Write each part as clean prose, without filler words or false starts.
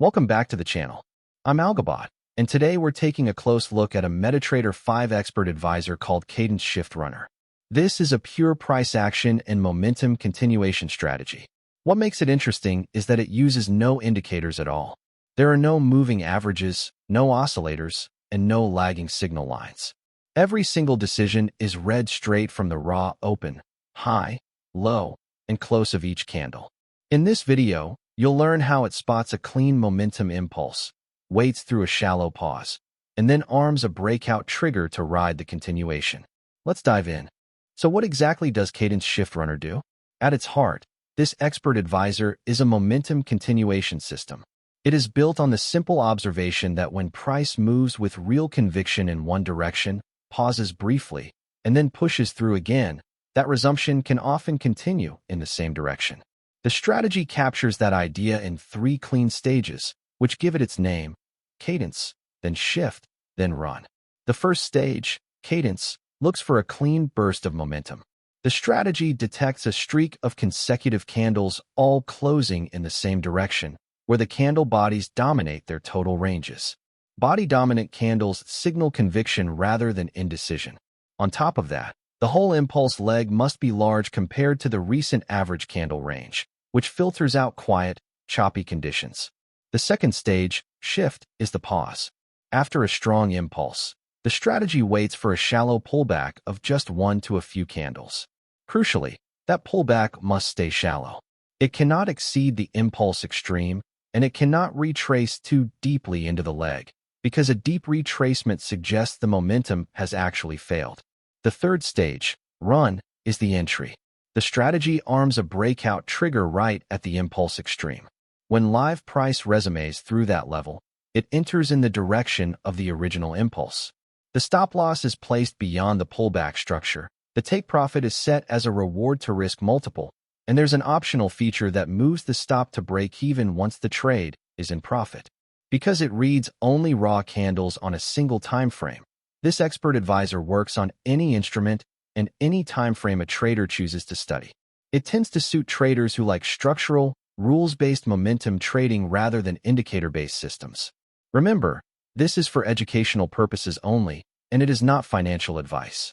Welcome back to the channel. I'm Algabot, and today we're taking a close look at a MetaTrader 5 expert advisor called Cadence Shift Runner. This is a pure price action and momentum continuation strategy. What makes it interesting is that it uses no indicators at all. There are no moving averages, no oscillators, and no lagging signal lines. Every single decision is read straight from the raw open, high, low, and close of each candle. In this video, you'll learn how it spots a clean momentum impulse, waits through a shallow pause, and then arms a breakout trigger to ride the continuation. Let's dive in. So what exactly does Cadence Shift Runner do? At its heart, this expert advisor is a momentum continuation system. It is built on the simple observation that when price moves with real conviction in one direction, pauses briefly, and then pushes through again, that resumption can often continue in the same direction. The strategy captures that idea in 3 clean stages, which give it its name: cadence, then shift, then run. The first stage, cadence, looks for a clean burst of momentum. The strategy detects a streak of consecutive candles all closing in the same direction, where the candle bodies dominate their total ranges. Body-dominant candles signal conviction rather than indecision. On top of that, the whole impulse leg must be large compared to the recent average candle range, which filters out quiet, choppy conditions. The second stage, shift, is the pause. After a strong impulse, the strategy waits for a shallow pullback of just one to a few candles. Crucially, that pullback must stay shallow. It cannot exceed the impulse extreme, and it cannot retrace too deeply into the leg, because a deep retracement suggests the momentum has actually failed. The third stage, run, is the entry. The strategy arms a breakout trigger right at the impulse extreme. When live price resumes through that level, it enters in the direction of the original impulse. The stop loss is placed beyond the pullback structure. The take profit is set as a reward-to-risk multiple, and there's an optional feature that moves the stop to break even once the trade is in profit. Because it reads only raw candles on a single time frame, this expert advisor works on any instrument and any time frame a trader chooses to study. It tends to suit traders who like structural, rules-based momentum trading rather than indicator-based systems. Remember, this is for educational purposes only, and it is not financial advice.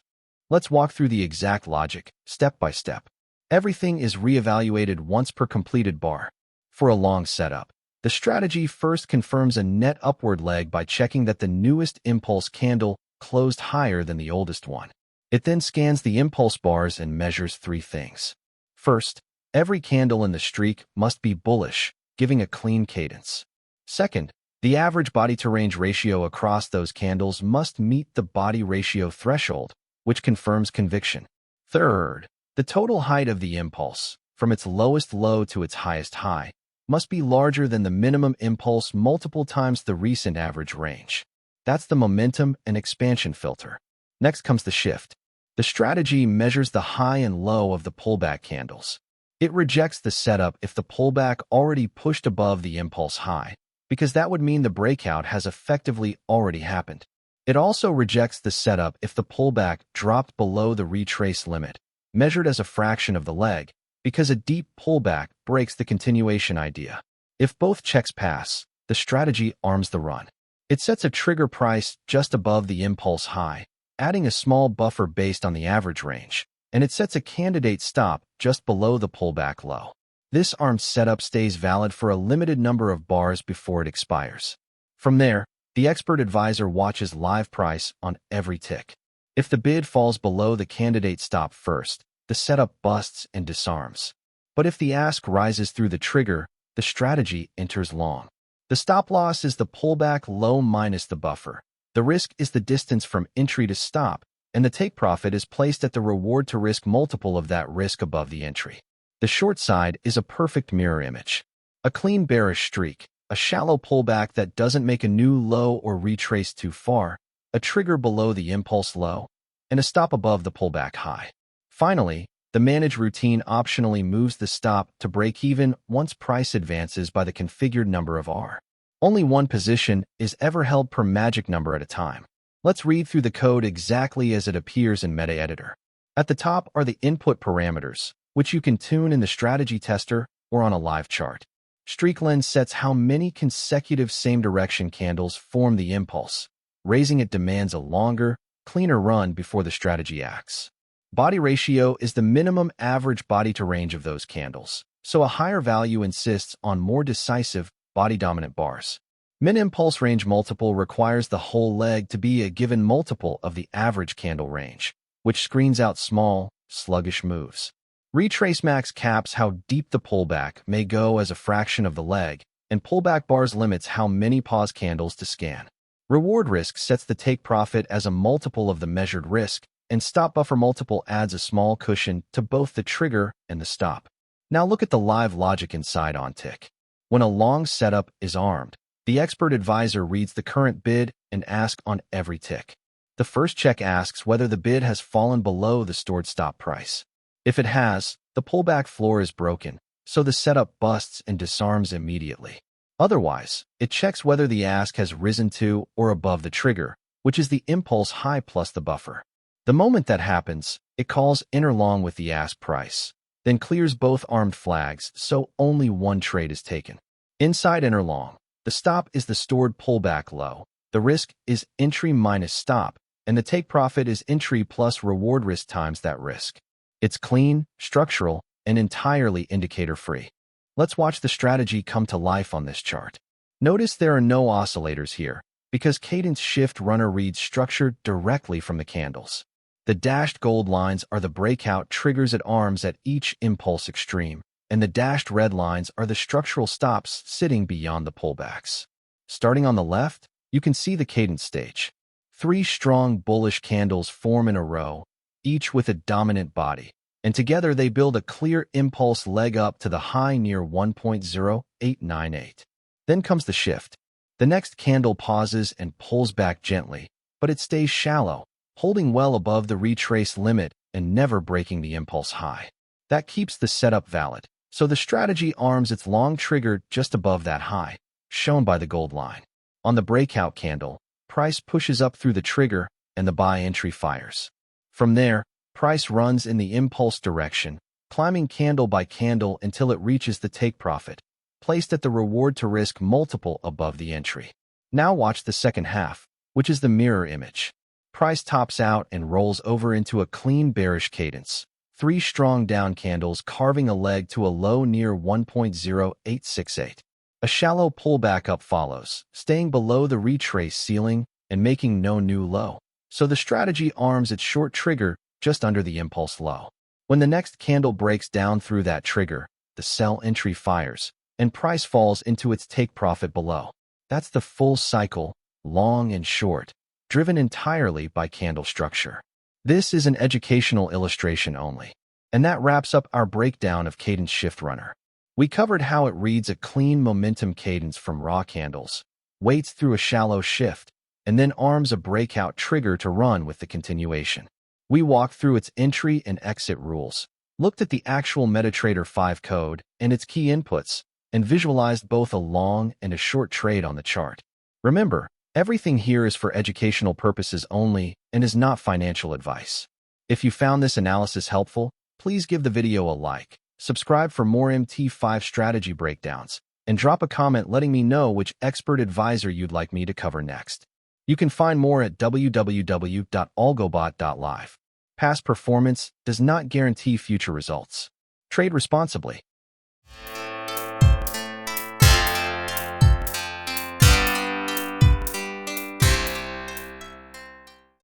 Let's walk through the exact logic, step by step. Everything is reevaluated once per completed bar. For a long setup, the strategy first confirms a net upward leg by checking that the newest impulse candle closed higher than the oldest one. It then scans the impulse bars and measures 3 things. First, every candle in the streak must be bullish, giving a clean cadence. Second, the average body-to-range ratio across those candles must meet the body ratio threshold, which confirms conviction. Third, the total height of the impulse, from its lowest low to its highest high, must be larger than the minimum impulse multiple times the recent average range. That's the momentum and expansion filter. Next comes the shift. The strategy measures the high and low of the pullback candles. It rejects the setup if the pullback already pushed above the impulse high, because that would mean the breakout has effectively already happened. It also rejects the setup if the pullback dropped below the retrace limit, measured as a fraction of the leg, because a deep pullback breaks the continuation idea. If both checks pass, the strategy arms the run. It sets a trigger price just above the impulse high, adding a small buffer based on the average range, and it sets a candidate stop just below the pullback low. This armed setup stays valid for a limited number of bars before it expires. From there, the expert advisor watches live price on every tick. If the bid falls below the candidate stop first, the setup busts and disarms. But if the ask rises through the trigger, the strategy enters long. The stop loss is the pullback low minus the buffer. The risk is the distance from entry to stop, and the take profit is placed at the reward-to-risk multiple of that risk above the entry. The short side is a perfect mirror image. A clean bearish streak, a shallow pullback that doesn't make a new low or retrace too far, a trigger below the impulse low, and a stop above the pullback high. Finally, the manage routine optionally moves the stop to break even once price advances by the configured number of R. Only one position is ever held per magic number at a time. Let's read through the code exactly as it appears in MetaTrader. At the top are the input parameters, which you can tune in the strategy tester or on a live chart. StreakLen sets how many consecutive same-direction candles form the impulse. Raising it demands a longer, cleaner run before the strategy acts. Body ratio is the minimum average body-to-range of those candles, so a higher value insists on more decisive, body-dominant bars. Min-impulse range multiple requires the whole leg to be a given multiple of the average candle range, which screens out small, sluggish moves. RetraceMax caps how deep the pullback may go as a fraction of the leg, and PullbackBars limits how many pause candles to scan. RewardRisk sets the take profit as a multiple of the measured risk, and stop buffer multiple adds a small cushion to both the trigger and the stop. Now look at the live logic inside on tick. When a long setup is armed, the expert advisor reads the current bid and ask on every tick. The first check asks whether the bid has fallen below the stored stop price. If it has, the pullback floor is broken, so the setup busts and disarms immediately. Otherwise, it checks whether the ask has risen to or above the trigger, which is the impulse high plus the buffer. The moment that happens, it calls inner long with the ask price, then clears both armed flags so only one trade is taken. Inside inner long, the stop is the stored pullback low, the risk is entry minus stop, and the take profit is entry plus reward risk times that risk. It's clean, structural, and entirely indicator-free. Let's watch the strategy come to life on this chart. Notice there are no oscillators here, because Cadence Shift Runner reads structure directly from the candles. The dashed gold lines are the breakout triggers at arms at each impulse extreme, and the dashed red lines are the structural stops sitting beyond the pullbacks. Starting on the left, you can see the cadence stage. 3 strong bullish candles form in a row, each with a dominant body, and together they build a clear impulse leg up to the high near 1.0898. Then comes the shift. The next candle pauses and pulls back gently, but it stays shallow, holding well above the retrace limit and never breaking the impulse high. That keeps the setup valid, so the strategy arms its long trigger just above that high, shown by the gold line. On the breakout candle, price pushes up through the trigger and the buy entry fires. From there, price runs in the impulse direction, climbing candle by candle until it reaches the take profit, placed at the reward to risk multiple above the entry. Now watch the second half, which is the mirror image. Price tops out and rolls over into a clean bearish cadence. 3 strong down candles carving a leg to a low near 1.0868. A shallow pullback up follows, staying below the retrace ceiling and making no new low. So the strategy arms its short trigger just under the impulse low. When the next candle breaks down through that trigger, the sell entry fires, and price falls into its take profit below. That's the full cycle, long and short, driven entirely by candle structure. This is an educational illustration only. And that wraps up our breakdown of Cadence Shift Runner. We covered how it reads a clean momentum cadence from raw candles, waits through a shallow shift, and then arms a breakout trigger to run with the continuation. We walked through its entry and exit rules, looked at the actual MetaTrader 5 code and its key inputs, and visualized both a long and a short trade on the chart. Remember, everything here is for educational purposes only and is not financial advice. If you found this analysis helpful, please give the video a like, subscribe for more MT5 strategy breakdowns, and drop a comment letting me know which expert advisor you'd like me to cover next. You can find more at www.algobot.live. Past performance does not guarantee future results. Trade responsibly.